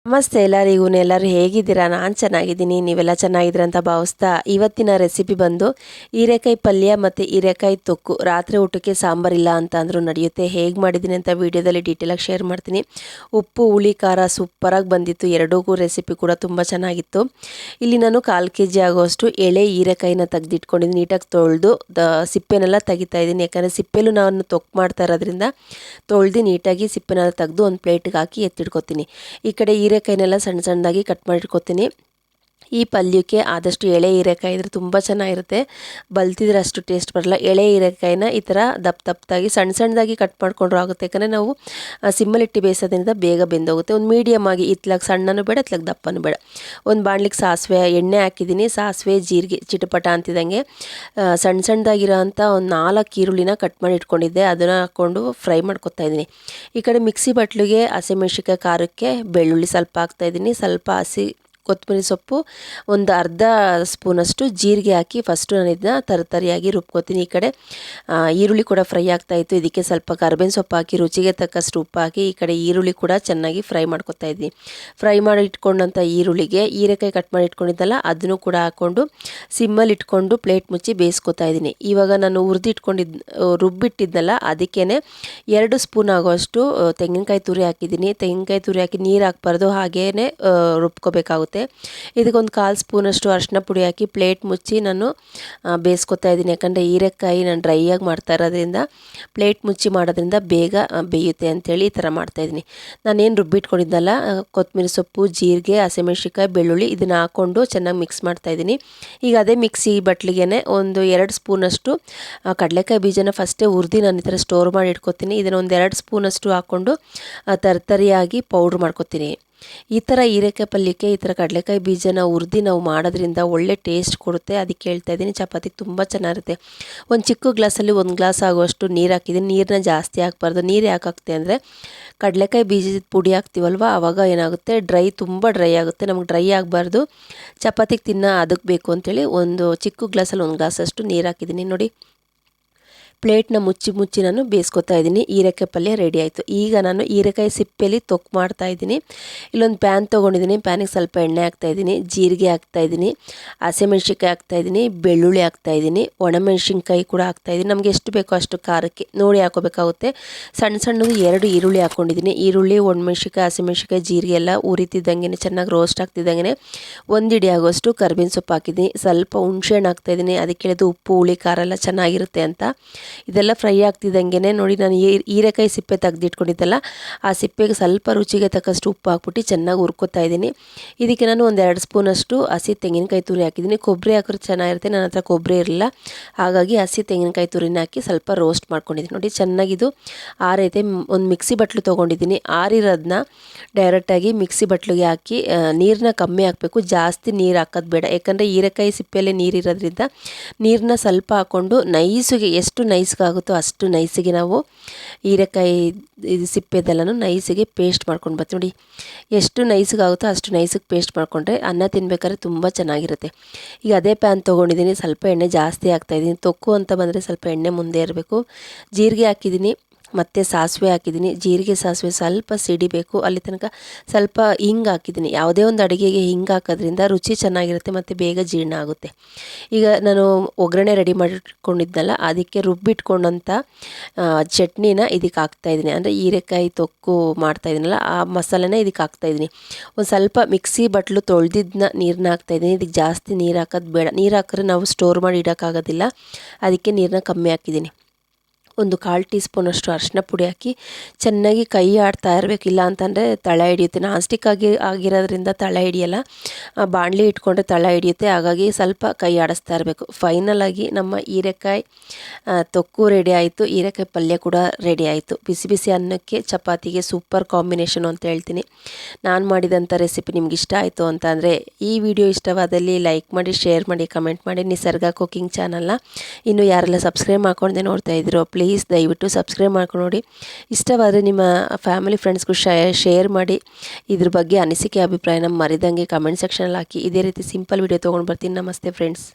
ನಮಸ್ತೆ ಎಲ್ಲರಿಗೂ. ಎಲ್ಲರೂ ಹೇಗಿದ್ದೀರಾ? ನಾನು ಚೆನ್ನಾಗಿದ್ದೀನಿ, ನೀವೆಲ್ಲ ಚೆನ್ನಾಗಿದ್ದೀರ ಅಂತ ಭಾವಿಸ್ತಾ ಇವತ್ತಿನ ರೆಸಿಪಿ ಬಂದು ಹೀರೆಕಾಯಿ ಪಲ್ಯ ಮತ್ತು ಹೀರೆಕಾಯಿ ತೊಕ್ಕು. ರಾತ್ರಿ ಊಟಕ್ಕೆ ಸಾಂಬಾರಿಲ್ಲ ಅಂತ ಅಂದರೂ ನಡೆಯುತ್ತೆ. ಹೇಗೆ ಮಾಡಿದ್ದೀನಿ ಅಂತ ವೀಡಿಯೋದಲ್ಲಿ ಡೀಟೇಲಾಗಿ ಶೇರ್ ಮಾಡ್ತೀನಿ. ಉಪ್ಪು ಹುಳಿ ಖಾರ ಸೂಪರಾಗಿ ಬಂದಿತ್ತು. ಎರಡೂ ರೆಸಿಪಿ ಕೂಡ ತುಂಬ ಚೆನ್ನಾಗಿತ್ತು. ಇಲ್ಲಿ ನಾನು 1/4 kg ಆಗೋಷ್ಟು ಎಳೆ ಹೀರೆಕಾಯಿನ ತೆಗೆದಿಟ್ಕೊಂಡಿದ್ದೀನಿ. ನೀಟಾಗಿ ತೊಳೆದು ಸಿಪ್ಪೆನೆಲ್ಲ ತೆಗಿತಾ ಇದ್ದೀನಿ. ಯಾಕಂದರೆ ಸಿಪ್ಪೆಲೂ ನಾನು ತೊಕ್ಕು ಮಾಡ್ತಾ ಇರೋದ್ರಿಂದ ತೊಳೆದು ನೀಟಾಗಿ ಸಿಪ್ಪೆನೆಲ್ಲ ತೆಗೆದು ಒಂದು ಪ್ಲೇಟ್ಗೆ ಹಾಕಿ ಎತ್ತಿಟ್ಕೊತೀನಿ. ಈ ಕಡೆ ಹೀರೆಕಾಯಿನೆಲ್ಲ ಸಣ್ಣ ಸಣ್ಣದಾಗಿ ಕಟ್ ಮಾಡಿಟ್ಕೊತೀನಿ. ಈ ಪಲ್ಯಕ್ಕೆ ಆದಷ್ಟು ಎಳೆ ಹೀರೆಕಾಯಿ ಇದ್ರೆ ತುಂಬ ಚೆನ್ನಾಗಿರುತ್ತೆ. ಬಲ್ತಿದ್ರೆ ಅಷ್ಟು ಟೇಸ್ಟ್ ಬರಲ್ಲ. ಎಳೆ ಹೀರೆಕಾಯಿನ ಈ ಥರ ದಪ್ಪದಾಗಿ ಸಣ್ಣ ಸಣ್ಣದಾಗಿ ಕಟ್ ಮಾಡ್ಕೊಂಡ್ರು ಆಗುತ್ತೆ. ಯಾಕಂದರೆ ನಾವು ಸಿಮ್ಮಲ್ಲಿಟ್ಟು ಬೇಯಿಸೋದ್ರಿಂದ ಬೇಗ ಬೆಂದೋಗುತ್ತೆ. ಒಂದು ಮೀಡಿಯಮ್ ಆಗಿ ಇತ್ಲಾಗ ಸಣ್ಣನೂ ಬೇಡ, ಇತ್ಲಾಗ ದಪ್ಪನೂ ಬೇಡ. ಒಂದು ಬಾಣಲಿಗೆ ಸಾಸಿವೆ ಎಣ್ಣೆ ಹಾಕಿದ್ದೀನಿ. ಸಾಸಿವೆ ಜೀರಿಗೆ ಚಿಟಪಟ ಅಂತಿದ್ದಂಗೆ ಸಣ್ಣ ಸಣ್ಣದಾಗಿರೋ ಅಂಥ ಒಂದು 4 ಈರುಳ್ಳಿನ ಕಟ್ ಮಾಡಿ ಇಟ್ಕೊಂಡಿದ್ದೆ. ಅದನ್ನು ಹಾಕ್ಕೊಂಡು ಫ್ರೈ ಮಾಡ್ಕೊತಾ ಇದ್ದೀನಿ. ಈ ಕಡೆ ಮಿಕ್ಸಿ ಬಟ್ಲಿಗೆ ಹಸಿಮೆಣ್ಸಿಕಾಯಿ ಖಾರಕ್ಕೆ ಬೆಳ್ಳುಳ್ಳಿ ಸ್ವಲ್ಪ ಹಾಕ್ತಾಯಿದ್ದೀನಿ. ಸ್ವಲ್ಪ ಹಸಿ ಕೊತ್ತಂಬರಿ ಸೊಪ್ಪು, ಒಂದು ಅರ್ಧ ಸ್ಪೂನಷ್ಟು ಜೀರಿಗೆ ಹಾಕಿ ಫಸ್ಟು ನಾನು ಇದನ್ನ ತರಿಯಾಗಿ ರುಬ್ಕೋತೀನಿ. ಈ ಕಡೆ ಈರುಳ್ಳಿ ಕೂಡ ಫ್ರೈ ಆಗ್ತಾಯಿತ್ತು. ಇದಕ್ಕೆ ಸ್ವಲ್ಪ ಕರ್ಬೇವಿನ ಸೊಪ್ಪು ಹಾಕಿ ರುಚಿಗೆ ತಕ್ಕಷ್ಟು ಉಪ್ಪು ಹಾಕಿ ಈ ಕಡೆ ಈರುಳ್ಳಿ ಕೂಡ ಚೆನ್ನಾಗಿ ಫ್ರೈ ಮಾಡ್ಕೊತಾ ಇದ್ದೀನಿ. ಫ್ರೈ ಮಾಡಿ ಇಟ್ಕೊಂಡಂಥ ಈರುಳ್ಳಿಗೆ ಹೀರೆಕಾಯಿ ಕಟ್ ಮಾಡಿ ಇಟ್ಕೊಂಡಿದ್ದಲ್ಲ ಅದನ್ನು ಕೂಡ ಹಾಕ್ಕೊಂಡು ಸಿಮ್ಮಲ್ಲಿ ಇಟ್ಕೊಂಡು ಪ್ಲೇಟ್ ಮುಚ್ಚಿ ಬೇಯಿಸ್ಕೊತಾ ಇದ್ದೀನಿ. ಇವಾಗ ನಾನು ರುಬ್ಬಿಟ್ಟಿದ್ದಲ್ಲ ಅದಕ್ಕೇ 2 ಸ್ಪೂನ್ ಆಗೋಷ್ಟು ತೆಂಗಿನಕಾಯಿ ತುರಿ ಹಾಕಿದ್ದೀನಿ. ತೆಂಗಿನಕಾಯಿ ತುರಿ ಹಾಕಿ ನೀರು ಹಾಕ್ಬಾರ್ದು, ಹಾಗೇ ರುಬ್ಕೋಬೇಕಾಗುತ್ತೆ. ಇದಕ್ಕೊಂದು 1/4 ಸ್ಪೂನಷ್ಟು ಅರಿಶಿನ ಪುಡಿ ಹಾಕಿ ಪ್ಲೇಟ್ ಮುಚ್ಚಿ ನಾನು ಬೇಯಿಸ್ಕೊತಾ ಇದ್ದೀನಿ. ಯಾಕಂದರೆ ಹೀರೆಕಾಯಿ ನಾನು ಡ್ರೈ ಆಗಿ ಮಾಡ್ತಾ ಇರೋದ್ರಿಂದ ಪ್ಲೇಟ್ ಮುಚ್ಚಿ ಮಾಡೋದ್ರಿಂದ ಬೇಗ ಬೇಯುತ್ತೆ ಅಂಥೇಳಿ ಈ ಥರ ಮಾಡ್ತಾಯಿದ್ದೀನಿ. ನಾನೇನು ರುಬ್ಬಿಟ್ಕೊಂಡಿದ್ದಲ್ಲ ಕೊತ್ತಂಬರಿ ಸೊಪ್ಪು, ಜೀರಿಗೆ, ಹಸಿಮೆಣ್ಸಿಕಾಯಿ, ಬೆಳ್ಳುಳ್ಳಿ ಇದನ್ನು ಹಾಕ್ಕೊಂಡು ಚೆನ್ನಾಗಿ ಮಿಕ್ಸ್ ಮಾಡ್ತಾಯಿದ್ದೀನಿ. ಈಗ ಅದೇ ಮಿಕ್ಸಿ ಬಟ್ಲಿಗೆ ಒಂದು 2 ಸ್ಪೂನಷ್ಟು ಕಡಲೆಕಾಯಿ ಬೀಜನ ಫಸ್ಟೇ ಹುರಿದು ನಾನು ಈ ಥರ ಸ್ಟೋರ್ ಮಾಡಿ ಇಟ್ಕೊತೀನಿ. ಇದನ್ನು ಒಂದು 2 ಸ್ಪೂನಷ್ಟು ಹಾಕ್ಕೊಂಡು ತರಿಯಾಗಿ ಪೌಡ್ರ್ ಮಾಡ್ಕೊತೀನಿ. ಈ ಥರ ಹೀರೆಕಾಯಿ ಪಲ್ಯಕ್ಕೆ ಈ ಥರ ಕಡಲೆಕಾಯಿ ಬೀಜನ ಹುರಿದು ನಾವು ಮಾಡೋದ್ರಿಂದ ಒಳ್ಳೆ ಟೇಸ್ಟ್ ಕೊಡುತ್ತೆ. ಅದಕ್ಕೆ ಹೇಳ್ತಾ ಇದ್ದೀನಿ. ಚಪಾತಿಗೆ ತುಂಬ ಚೆನ್ನಾಗಿರುತ್ತೆ. ಒಂದು ಚಿಕ್ಕ ಗ್ಲಾಸಲ್ಲಿ 1 ಗ್ಲಾಸ್ ಆಗುವಷ್ಟು ನೀರು ಹಾಕಿದ್ದೀನಿ. ನೀರನ್ನ ಜಾಸ್ತಿ ಹಾಕ್ಬಾರ್ದು. ನೀರು ಯಾಕೆ ಹಾಕ್ತೆ ಅಂದರೆ ಕಡಲೆಕಾಯಿ ಬೀಜದ ಪುಡಿ ಹಾಕ್ತೀವಲ್ವ ಆವಾಗ ಏನಾಗುತ್ತೆ ತುಂಬ ಡ್ರೈ ಆಗುತ್ತೆ. ನಮಗೆ ಡ್ರೈ ಆಗಬಾರ್ದು, ಚಪಾತಿಗೆ ಅದಕ್ಕೆ ಬೇಕು ಅಂತೇಳಿ ಒಂದು ಚಿಕ್ಕ ಗ್ಲಾಸಲ್ಲಿ 1 ಗ್ಲಾಸಷ್ಟು ನೀರು ಹಾಕಿದ್ದೀನಿ. ನೋಡಿ, ಪ್ಲೇಟ್ನ ಮುಚ್ಚಿ ನಾನು ಬೇಯಿಸ್ಕೊತಾ ಇದ್ದೀನಿ. ಹೀರೆಕಾಯಿ ಪಲ್ಯ ರೆಡಿ ಆಯಿತು. ಈಗ ನಾನು ಹೀರೆಕಾಯಿ ಸಿಪ್ಪೆಯಲ್ಲಿ ತೊಕ್ಕು ಮಾಡ್ತಾ ಇದ್ದೀನಿ. ಇಲ್ಲೊಂದು ಪ್ಯಾನ್ ತೊಗೊಂಡಿದ್ದೀನಿ. ಪ್ಯಾನಿಗೆ ಸ್ವಲ್ಪ ಎಣ್ಣೆ ಹಾಕ್ತಾಯಿದ್ದೀನಿ, ಜೀರಿಗೆ ಹಾಕ್ತಾಯಿದ್ದೀನಿ, ಹಸಿಮೆಣ್ಸಿನ್ಕಾಯಿ ಹಾಕ್ತಾಯಿದ್ದೀನಿ, ಬೆಳ್ಳುಳ್ಳಿ ಹಾಕ್ತಾಯಿದ್ದೀನಿ, ಒಣಮೆಣ್ಸಿನ್ಕಾಯಿ ಕೂಡ ಹಾಕ್ತಾಯಿದ್ದೀನಿ. ನಮಗೆ ಎಷ್ಟು ಬೇಕೋ ಅಷ್ಟು ಖಾರಕ್ಕೆ ನೋಡಿ ಹಾಕೋಬೇಕಾಗುತ್ತೆ. ಸಣ್ಣದು 2 ಈರುಳ್ಳಿ ಹಾಕ್ಕೊಂಡಿದ್ದೀನಿ. ಈರುಳ್ಳಿ, ಒಣಮೆಣ್ಸಿನ್ಕಾಯಿ, ಹಸಿಮೆಣ್ಸಿನ್ಕಾಯಿ, ಜೀರಿಗೆ ಎಲ್ಲ ಉರಿತಿದ್ದಂಗೆ ಚೆನ್ನಾಗಿ ರೋಸ್ಟ್ ಆಗ್ತಿದ್ದಂಗೆ 1 ಹಿಡಿ ಆಗೋಷ್ಟು ಕರ್ಬೇವಿನ ಸೊಪ್ಪು ಹಾಕಿದ್ದೀನಿ. ಸ್ವಲ್ಪ ಹುಣಸೆಹಣ್ಣು ಹಾಕ್ತಾಯಿದ್ದೀನಿ. ಅದಕ್ಕೆ ಹೇಳಿದ್ದು ಉಪ್ಪು ಹುಳಿ ಖಾರ ಎಲ್ಲ ಚೆನ್ನಾಗಿರುತ್ತೆ ಅಂತ. ಇದೆಲ್ಲ ಫ್ರೈ ಆಗ್ತಿದ್ದಂಗೆ ನೋಡಿ ನಾನು ಹೀರೆಕಾಯಿ ಸಿಪ್ಪೆ ತೆಗೆದಿಟ್ಕೊಂಡಿದ್ದಲ್ಲ ಆ ಸಿಪ್ಪೆಗೆ ಸ್ವಲ್ಪ ರುಚಿಗೆ ತಕ್ಕಷ್ಟು ಉಪ್ಪು ಹಾಕ್ಬಿಟ್ಟು ಚೆನ್ನಾಗಿ ಹುರ್ಕೋತಾ ಇದ್ದೀನಿ. ಇದಕ್ಕೆ ನಾನು ಒಂದು 2 ಸ್ಪೂನಷ್ಟು ಹಸಿ ತೆಂಗಿನಕಾಯಿ ತುರಿ ಹಾಕಿದ್ದೀನಿ. ಕೊಬ್ಬರಿ ಹಾಕಿದ್ರೆ ಚೆನ್ನಾಗಿರುತ್ತೆ. ನನ್ನ ಹತ್ರ ಕೊಬ್ಬರಿ ಇರಲಿಲ್ಲ, ಹಾಗಾಗಿ ಹಸಿ ತೆಂಗಿನಕಾಯಿ ತುರಿನ ಹಾಕಿ ಸ್ವಲ್ಪ ರೋಸ್ಟ್ ಮಾಡ್ಕೊಂಡಿದ್ದೀನಿ. ನೋಡಿ ಚೆನ್ನಾಗಿದು ಆರೈತೆ. ಒಂದು ಮಿಕ್ಸಿ ಬಟ್ಲು ತೊಗೊಂಡಿದ್ದೀನಿ. ಆರಿರೋದನ್ನ ಡೈರೆಕ್ಟಾಗಿ ಮಿಕ್ಸಿ ಬಟ್ಲಿಗೆ ಹಾಕಿ ನೀರನ್ನ ಕಮ್ಮಿ ಹಾಕಬೇಕು, ಜಾಸ್ತಿ ನೀರು ಹಾಕೋದು ಬೇಡ. ಯಾಕಂದರೆ ಹೀರೆಕಾಯಿ ಸಿಪ್ಪೆಯಲ್ಲೇ ನೀರಿರೋದ್ರಿಂದ ನೀರನ್ನ ಸ್ವಲ್ಪ ಹಾಕ್ಕೊಂಡು ನೈಸಿಗೆ ಎಷ್ಟು ನೈಸ್ಗಾಗುತ್ತೋ ಅಷ್ಟು ನೈಸಿಗೆ ನಾವು ಹೀರೆಕಾಯಿ ಸಿಪ್ಪೆದೆಲ್ಲನೂ ನೈಸಿಗೆ ಪೇಸ್ಟ್ ಮಾಡ್ಕೊಂಡು ಬರ್ತೀವಿ. ನೋಡಿ, ಎಷ್ಟು ನೈಸ್ಗಾಗುತ್ತೋ ಅಷ್ಟು ನೈಸಿಗೆ ಪೇಸ್ಟ್ ಮಾಡಿಕೊಂಡ್ರೆ ಅನ್ನ ತಿನ್ಬೇಕಾದ್ರೆ ತುಂಬ ಚೆನ್ನಾಗಿರುತ್ತೆ. ಈಗ ಅದೇ ಪ್ಯಾನ್ ತೊಗೊಂಡಿದ್ದೀನಿ. ಸ್ವಲ್ಪ ಎಣ್ಣೆ ಜಾಸ್ತಿ ಹಾಕ್ತಾಯಿದ್ದೀನಿ. ತೊಕ್ಕು ಅಂತ ಬಂದರೆ ಸ್ವಲ್ಪ ಎಣ್ಣೆ ಮುಂದೆ ಇರಬೇಕು. ಜೀರಿಗೆ ಹಾಕಿದ್ದೀನಿ ಮತ್ತು ಸಾಸಿವೆ ಹಾಕಿದ್ದೀನಿ. ಜೀರಿಗೆ ಸಾಸಿವೆ ಸ್ವಲ್ಪ ಸಿಡಿಬೇಕು, ಅಲ್ಲಿ ತನಕ ಸ್ವಲ್ಪ ಹಿಂಗೆ ಹಾಕಿದ್ದೀನಿ. ಯಾವುದೇ ಒಂದು ಅಡುಗೆಗೆ ಹಿಂಗೆ ಹಾಕೋದ್ರಿಂದ ರುಚಿ ಚೆನ್ನಾಗಿರುತ್ತೆ ಮತ್ತು ಬೇಗ ಜೀರ್ಣ ಆಗುತ್ತೆ. ಈಗ ನಾನು ಒಗ್ಗರಣೆ ರೆಡಿ ಮಾಡಿಟ್ಕೊಂಡಿದ್ನಲ್ಲ ಅದಕ್ಕೆ ರುಬ್ಬಿಟ್ಕೊಂಡಂಥ ಚಟ್ನಿನ ಇದಕ್ಕೆ ಹಾಕ್ತಾಯಿದ್ದೀನಿ. ಅಂದರೆ ಹೀರೆಕಾಯಿ ತೊಕ್ಕು ಮಾಡ್ತಾಯಿದ್ದೀನಲ್ಲ ಆ ಮಸಾಲೆನ ಇದಕ್ಕೆ ಹಾಕ್ತಾಯಿದ್ದೀನಿ. ಒಂದು ಸ್ವಲ್ಪ ಮಿಕ್ಸಿ ಬಟ್ಲು ತೊಳೆದಿದ್ದನ್ನ ನೀರನ್ನ ಹಾಕ್ತಾಯಿದ್ದೀನಿ. ಇದಕ್ಕೆ ಜಾಸ್ತಿ ನೀರು ಹಾಕೋದು ಬೇಡ. ನೀರು ಹಾಕಿದ್ರೆ ನಾವು ಸ್ಟೋರ್ ಮಾಡಿ ಇಡೋಕ್ಕಾಗೋದಿಲ್ಲ, ಅದಕ್ಕೆ ನೀರನ್ನ ಕಮ್ಮಿ ಹಾಕಿದ್ದೀನಿ. ಒಂದು 1/4 ಟೀ ಸ್ಪೂನಷ್ಟು ಅರಿಶಿನ ಪುಡಿ ಹಾಕಿ ಚೆನ್ನಾಗಿ ಕೈ ಆಡ್ತಾ ಇರಬೇಕು, ಇಲ್ಲ ಅಂತಂದರೆ ತಳ ಹಿಡಿಯುತ್ತೆ. ನಾನ್ ಸ್ಟಿಕ್ ಆಗಿರೋದ್ರಿಂದ ತಳ ಹಿಡಿಯಲ್ಲ, ಬಾಣಲಿ ಇಟ್ಕೊಂಡ್ರೆ ತಳ ಹಿಡಿಯುತ್ತೆ. ಹಾಗಾಗಿ ಸ್ವಲ್ಪ ಕೈ ಆಡಿಸ್ತಾ ಇರಬೇಕು. ಫೈನಲಾಗಿ ನಮ್ಮ ಹೀರೆಕಾಯಿ ತೊಕ್ಕು ರೆಡಿ ಆಯಿತು. ಹೀರೆಕಾಯಿ ಪಲ್ಯ ಕೂಡ ರೆಡಿ ಆಯಿತು. ಬಿಸಿ ಬಿಸಿ ಅನ್ನಕ್ಕೆ ಚಪಾತಿಗೆ ಸೂಪರ್ ಕಾಂಬಿನೇಷನು ಅಂತ ಹೇಳ್ತೀನಿ. ನಾನು ಮಾಡಿದಂಥ ರೆಸಿಪಿ ನಿಮ್ಗೆ ಇಷ್ಟ ಆಯಿತು ಅಂತ ಅಂದರೆ ಈ ವಿಡಿಯೋ ಇಷ್ಟವಾದಲ್ಲಿ ಲೈಕ್ ಮಾಡಿ, ಶೇರ್ ಮಾಡಿ, ಕಮೆಂಟ್ ಮಾಡಿ. ನಿಸರ್ಗ ಕುಕಿಂಗ್ ಚಾನಲ್ನ ಇನ್ನು ಯಾರೆಲ್ಲ ಸಬ್ಸ್ಕ್ರೈಬ್ ಮಾಡ್ಕೊಂಡೆ ನೋಡ್ತಾ ಇದ್ದೀರೋ ಪ್ಲೀಸ್ ದಯವಿಟ್ಟು ಸಬ್ಸ್ಕ್ರೈಬ್ ಮಾಡ್ಕೊಂಡು ನೋಡಿ. ಇಷ್ಟವಾದರೆ ನಿಮ್ಮ ಫ್ಯಾಮಿಲಿ ಫ್ರೆಂಡ್ಸ್ಗೂ ಶೇರ್ ಮಾಡಿ. ಇದ್ರ ಬಗ್ಗೆ ಅನಿಸಿಕೆ ಅಭಿಪ್ರಾಯನ ಮರಿದಂಗೆ ಕಮೆಂಟ್ ಸೆಕ್ಷನಲ್ಲಿ ಹಾಕಿ. ಇದೇ ರೀತಿ ಸಿಂಪಲ್ ವಿಡಿಯೋ ತೊಗೊಂಡು ಬರ್ತೀನಿ. ನಮಸ್ತೆ ಫ್ರೆಂಡ್ಸ್.